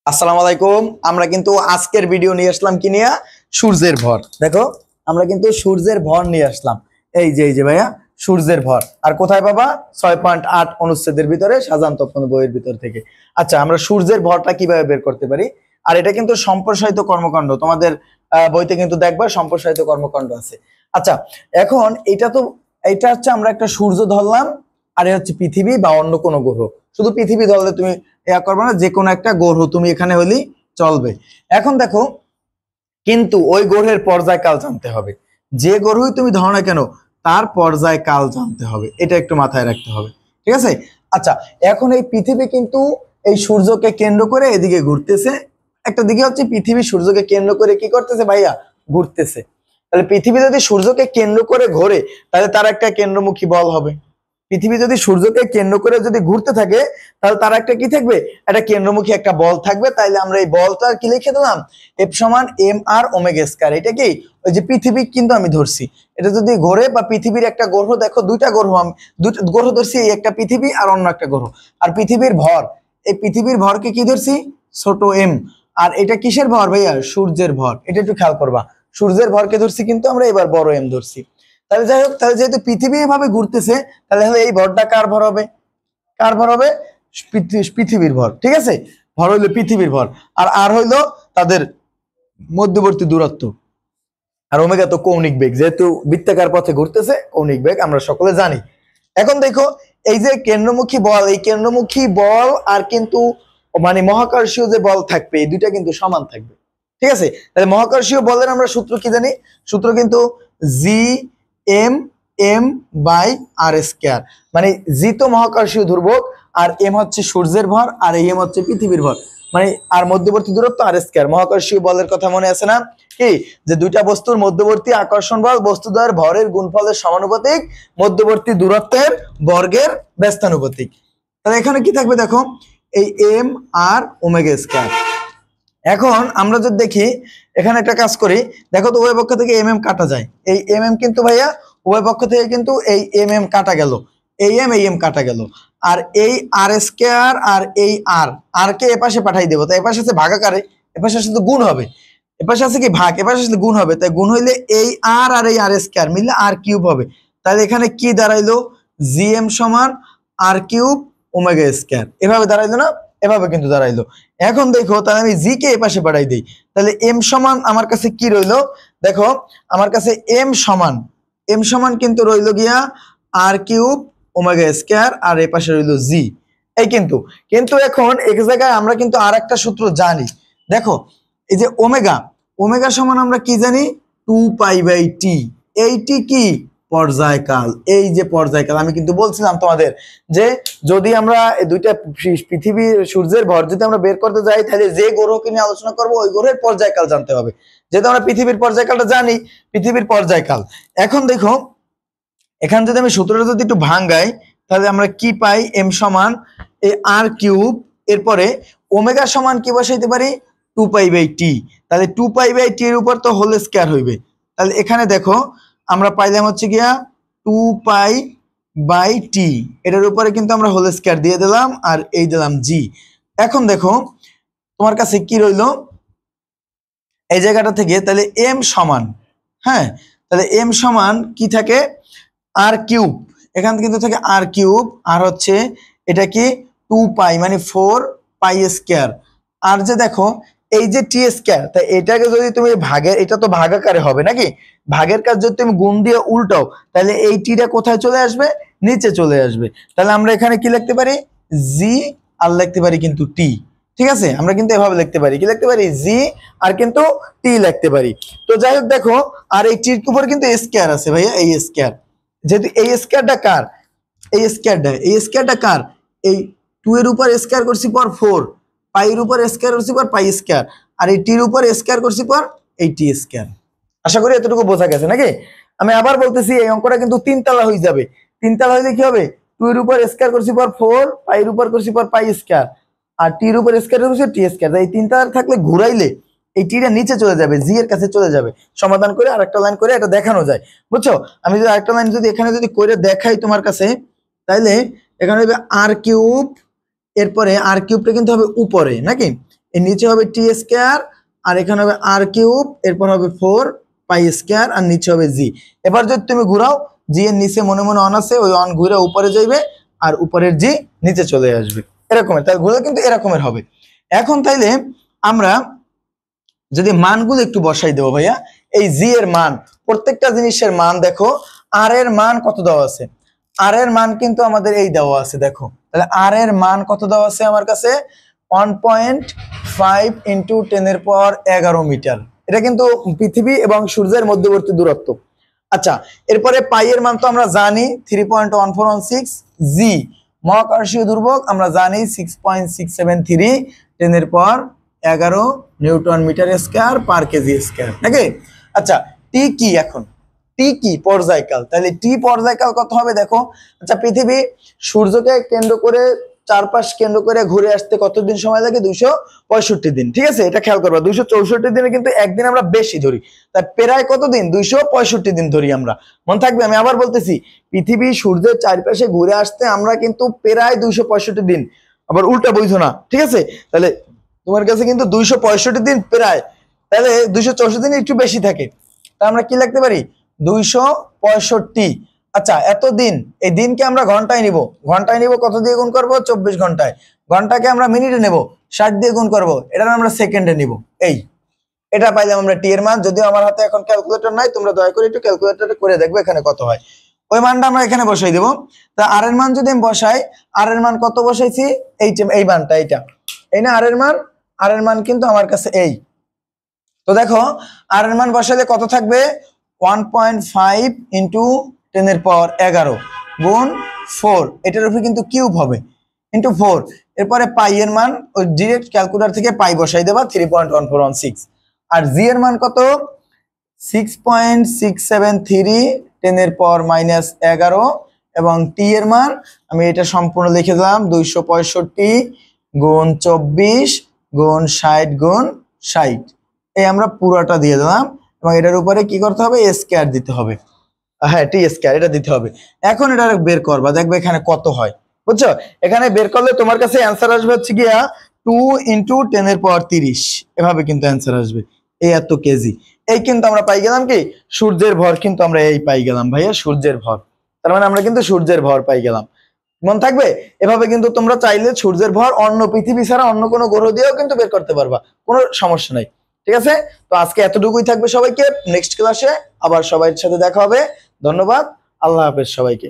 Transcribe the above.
আসসালামু আলাইকুম। আমরা কিন্তু আজকের ভিডিও নিয়ে আসলাম কি নিয়ে? সূর্যের ভর। দেখো, আমরা কিন্তু সূর্যের ভর নিয়ে আসলাম। এই যে ভাইয়া, সূর্যের ভর। আর কোথায় পাবা? 6.8 অনুচ্ছেদের ভিতরে, সাজান তপন বইয়ের ভিতর থেকে। আচ্ছা, আমরা সূর্যের ভরটা কিভাবে বের করতে পারি? আর এটা কিন্তু সম্প্রসারিত কর্মকাণ্ড, তোমাদের বইতে কিন্তু দেখবা সম্প্রসারিত কর্মকাণ্ড আছে। আচ্ছা, এখন এটা হচ্ছে আমরা একটা সূর্য ধরলাম, আর এ হচ্ছে পৃথিবী বা অন্য কোনো গ্রহ। শুধু পৃথিবী ধরলে তুমি করবে না, যে কোনো একটা গ্রহ তুমি এখানে হলেই চলবে। এখন দেখো, কিন্তু ওই গ্রহের পর্যায়কাল জানতে হবে। যে গ্রহই তুমি ধরো না কেন, তার পর্যায়কাল জানতে হবে, এটা একটু মাথায় রাখতে হবে। ঠিক আছে? আচ্ছা, এখন এই পৃথিবী কিন্তু এই সূর্যকে কেন্দ্র করে এদিকে ঘুরতেছে। একটা দিকে হচ্ছে পৃথিবী সূর্যকে কেন্দ্র করে কি করতেছে ভাইয়া? ঘুরতেছে। তাহলে পৃথিবী যদি সূর্যকে কেন্দ্র করে ঘোরে, তাহলে তার একটা কেন্দ্রমুখী বল হবে। পৃথিবী যদি সূর্যকে কেন্দ্র করে যদি ঘুরতে থাকে, তাহলে তার একটা কি থাকবে? একটা কেন্দ্রমুখী একটা বল থাকবে। তাইলে আমরা এই বলটা কি লিখে দিলাম? এফ সমান এম আর ওমেগা স্কয়ার। এটা কি? ওই যে পৃথিবী কিন্তু আমি ধরছি, এটা যদি ঘোরে বা পৃথিবীর একটা গ্রহ, দেখো দুইটা গ্রহ, আমি দুটো গ্রহ ধরছি, এই একটা পৃথিবী আর অন্য একটা গ্রহ। আর পৃথিবীর ভর, এই পৃথিবীর ভরকে কি ধরছি? ছোট এম। আর এটা কিসের ভর ভাইয়া? সূর্যের ভর। এটা একটু খেয়াল করবা, সূর্যের ভরকে ধরছি কিন্তু আমরা এবার বড় এম ধরছি। তাহলে যাই হোক, তাহলে যেহেতু পৃথিবী এভাবে ঘুরতেছে, তাহলে এই ভরটা কার ভর হবে? কার ভর হবে? পৃথিবীর ভর। ঠিক আছে? ভর হইলো পৃথিবীর ভর, আর আর হইলো তাদের মধ্যবর্তী দূরত্ব। আর ওমেগা তো কৌণিক বেগ, যেহেতু বৃত্তাকার পথে ঘুরতেছে, কৌণিক বেগ আমরা সকলে জানি। এখন দেখো, এই যে কেন্দ্রমুখী বল, এই কেন্দ্রমুখী বল আর কিন্তু মানে মহাকর্ষীয় যে বল থাকবে, এই দুইটা কিন্তু সমান থাকবে। ঠিক আছে? তাহলে মহাকর্ষীয় বলের আমরা সূত্র কি জানি? সূত্র কিন্তু G M M by R square. মানে জি তো মহাকর্ষীয় ধ্রুবক, আর এম হচ্ছে সূর্যের ভর, আর এম হচ্ছে পৃথিবীর ভর। মানে আর মধ্যবর্তী দূরত্ব আর স্কয়ার। মহাকর্ষীয় বলের কথা মনে আছে না? কি, যে দুইটা বস্তুর মধ্যবর্তী আকর্ষণ বল বস্তুদ্বয়ের ভরের গুণফলের সমানুপাতিক, মধ্যবর্তী দূরত্বের বর্গের ব্যস্তানুপাতিক। তাহলে এখানে কি থাকবে দেখো, এই এম আর ওমেগা স্কয়ার। এখন আমরা যদি দেখি, এখানে একটা কাজ করি, দেখো তো উভয় পক্ষ থেকে এম এম কাটা যায়। এই এম এম কিন্তু ভাইয়া উভয় পক্ষ থেকে কিন্তু এই এম এম কাটা গেল, এই এম কাটা গেল। আর এই আর স্কয়ার আর এই আর আর কে এপাশে পাঠাই দেবো, তাই এপাশে আছে ভাগাকারে, এপাশে আসলে গুণ হবে। এপাশে আছে কি ভাগ, এপাশে আসলে গুণ হবে। তাই গুণ হইলে এই আর এই আর স্কয়ার মিললে আর কিউব হবে। তাহলে এখানে কি দাঁড়াইলো? জি এম সমান আর কিউব ওমেগা স্কয়ার। এভাবে দাঁড়াইলো না? এভাবে কিন্তু দাঁড়াইলো। এখন দেখো, তাহলে আমি জি কে এপাশে পাঠাই দিই। তাহলে এম সমান আমার কাছে কি রইলো? দেখো, আমার কাছে এম সমান কিন্তু রইলো গিয়া আর কিউব ওমেগা স্কয়ার, আর এপাশে রইলো জি। এই কিন্তু কিন্তু এখন এক জায়গায় আমরা কিন্তু আর একটা সূত্র জানি। দেখো, এই যে ওমেগা, ওমেগা সমান আমরা কি জানি? 2 পাই/টি। এই টি কি? পর্যায়কাল। এই যে পর্যায়কাল, আমি কিন্তু বলছিলাম তোমাদের যে যদি আমরা দুইটা পৃথিবীর সূর্যের ভর যদি আমরা বের করতে যাই, তাহলে যে গ্রহকে নিয়ে আলোচনা করব ওই গ্রহের পর্যায়কাল জানতে হবে। যেহেতু আমরা পৃথিবীর পর্যায়কালটা জানি, পৃথিবীর পর্যায়কাল। এখন দেখো, এখানে যদি আমি সূত্রটা যদি একটু ভাঙাই, তাহলে আমরা কি পাই? এম সমান এই আর কিউব, এরপরে ওমেগা সমান কি বসাইতে পারি? 2 পাই/টি। তাহলে 2 পাই/টি এর উপর তো হোল স্কয়ার হইবে। তাহলে এখানে দেখো, আমরা পাইলাম হচ্ছে গিয়া 2 পাই/টি, এটার উপরে কিন্তু আমরা হোল স্কয়ার দিয়ে দিলাম, আর এই দিলাম জি। এখন দেখো, তোমার কাছে কি রইলো এই জায়গাটা থেকে? তাহলে এম সমান, হ্যাঁ, তাহলে এম সমান কি থাকে? আর কিউব। এখান কিন্তু থাকে আর কিউব, আর হচ্ছে এটা কি? 2 পাই, মানে 4 পাই স্কয়ার। আর যে দেখো, এই যে টি স্কয়ার, তাই এটাকে যদি তুমি ভাগের, এটা তো ভাগাকারে হবে নাকি? ভাগের কাজ যদি তুমি গুণ দিয়ে উল্টাও, তাহলে এই টিটা কোথায় চলে আসবে? নিচে চলে আসবে। তাহলে আমরা এখানে কি লিখতে পারি? জি, আর লিখতে পারি কিন্তু টি। ঠিক আছে? আমরা কিন্তু এভাবে লিখতে পারি, কি লিখতে পারি? জি আর কিন্তু টি লিখতে পারি। তো যাই হোক, দেখো, আর এই টির উপর কিন্তু স্কয়ার আছে ভাইয়া, এই স্কয়ার। যেহেতু এই স্কয়ারটা কার? এই স্কয়ারটা কার? এই 2 এর উপর স্কয়ার করছি পর 4, পাই এর উপর স্কয়ার করছি পর পাই স্কয়ার, আর এই টির উপর স্কয়ার করছি পর এই টি স্কয়ার। আশা করি এতটুকু বোঝা গেছে নাকি? আমি আবার বলতেছি, এই অঙ্কটা কিন্তু তিনতলা হয়ে যাবে। তিনতলা হইলে কি হবে? 2 এর উপর স্কয়ার করছি পর 4, পাই এর উপর করছি পর পাই স্কয়ার, আর টি এর উপর স্কয়ার করছি টি স্কয়ার। এই তিনতলা থাকলে ঘুরাইলে এই টিটা নিচে চলে যাবে, জি এর কাছে চলে যাবে। সমাধান করে আরেকটা লাইন করে এটা দেখানো যায়, বুঝছো? আমি যদি আরেকটা লাইন যদি এখানে যদি করে দেখাই তোমার কাছে, তাইলে এখানে হবে আর কিউব, এরপরে আর কিউবটা কিন্তু হবে উপরে নাকি? এর নিচে হবে টি স্কয়ার, আর এখানে হবে আর কিউব, এরপর হবে 4 পাই স্কয়ার, আর নিচে হবে জি। এবার যদি তুমি ঘুরাও, জি এর নিচে মনে মনে অন আছে, ওই অন ঘুরে উপরে যাইবে, আর উপরের জি নিচে চলে আসবে, এরকমের। তাই ঘুরে কিন্তু এরকমের হবে। এখন তাইলে আমরা যদি মানগুলো একটু বসাই দেবো ভাইয়া, এই জি এর মান, প্রত্যেকটা জিনিসের মান দেখো, আর এর মান কত দেওয়া আছে, আর এর মান কিন্তু আমাদের এই দেওয়া আছে, দেখো তাহলে আর এর মান কত দেওয়া আছে আমার কাছে, 1.5 ইন্টু 10^11 মিটার। এটা কিন্তু পৃথিবী এবং সূর্যের মধ্যবর্তী দূরত্ব। আচ্ছা, এরপরে পাই এর মান তো আমরা জানি 3.1416, জি মহাকর্ষীয় দুর্ভোগ আমরা জানি 6.673 10^11 newton metre square per KG square, নাকি? আচ্ছা, টি কি এখন, টি কি পর্যায়কাল, তাহলে টি পর্যায়কাল কত হবে দেখো। আচ্ছা, পৃথিবী সূর্যকে কেন্দ্র করে চারপাশ কেন্দ্র করে ঘুরে আসতে কতদিন সময় লাগে, 265 দিন, ঠিক আছে? এটা খেয়াল করবা, 264 দিনে কিন্তু একদিন আমরা বেশি ধরি, তাই প্রায় কতদিন, 265 দিন ধরি আমরা। মনে থাকবে, আমি আবার বলতেছি, পৃথিবী সূর্যের চারপাশে ঘুরে আসতে আমরা কিন্তু প্রায় 265 দিন, আবার উল্টা বুঝো না, ঠিক আছে? তাহলে তোমার কাছে কিন্তু 265 দিন প্রায়, তাহলে 264 দিন একটু বেশি থাকে, তা আমরা কি লিখতে পারি, 265। আচ্ছা, এত দিন, এই দিনকে আমরা ঘন্টায় নিব, ঘন্টায় নিব কত দিয়ে গুণ করব, 24 ঘন্টায়। ঘন্টাকে আমরা মিনিটে নেব, 60 দিয়ে গুণ করব, এটা আমরা সেকেন্ডে নিব। এই এটা পাইলাম আমরা টি এর মান। যদিও আমার হাতে এখন ক্যালকুলেটর নাই, তোমরা দয়া করে একটু ক্যালকুলেটরে করে দেখবে এখানে কত হয়। ওই মানটা আমরা এখানে বসাই দেব। তা আর এর মান যদি আমি বসাই, আর এর মান কত বসাইছি, এই মানটা, এইটা, এই না আর এর মান, আর এর মান কিন্তু আমার কাছে এই। তো দেখো, আর এর মান বসালে কত থাকবে, 1.5 ইন্টু 10^11 গুণ 4, এটার উপরে কিন্তু কিউব হবে, ইন্টু 4। এরপরে পাই এর মান ওই ডিরেক্ট ক্যালকুলেটর থেকে পাই বসাই দেবা, 3.1416। আর জি এর মান কত, 6.673 10^-11, এবং টি এর মান আমি এটা সম্পূর্ণ লিখে দিলাম, 265 গুণ 24 গুণ 60 গুণ 60। এই আমরা পুরোটা দিয়ে দিলাম, এবং এটার উপরে কি করতে হবে, স্কয়ার দিতে হবে, হ্যাঁ টি স্কয়ার এটা দিতে হবে। এখন এটা বের করবা, দেখবে এখানে কত হয়, বুঝছো? এখানে বের করলে তোমার কাছে অ্যান্সার আসবে হচ্ছে গিয়া 2 ইন্টু 10^30, এভাবে কিন্তু অ্যান্সার আসবে, এই এত কেজি। এই কিন্তু আমরা পাই গেলাম কি, সূর্যের ভর কিন্তু আমরা এই পাই গেলাম ভাইয়া, সূর্যের ভর। তার মানে আমরা কিন্তু সূর্যের ভর পাই গেলাম। মন থাকবে, এভাবে কিন্তু তোমরা চাইলে সূর্যের ভর অন্য পৃথিবী ছাড়া অন্য কোনো গ্রহ দিয়েও কিন্তু বের করতে পারবা, কোনো সমস্যা নাই, ঠিক আছে? তো আজকে এতটুকুই থাকবে, সবাইকে নেক্সট ক্লাসে আবার সবার সাথে দেখা হবে। ধন্যবাদ, আল্লাহ হাফেজ সবাইকে।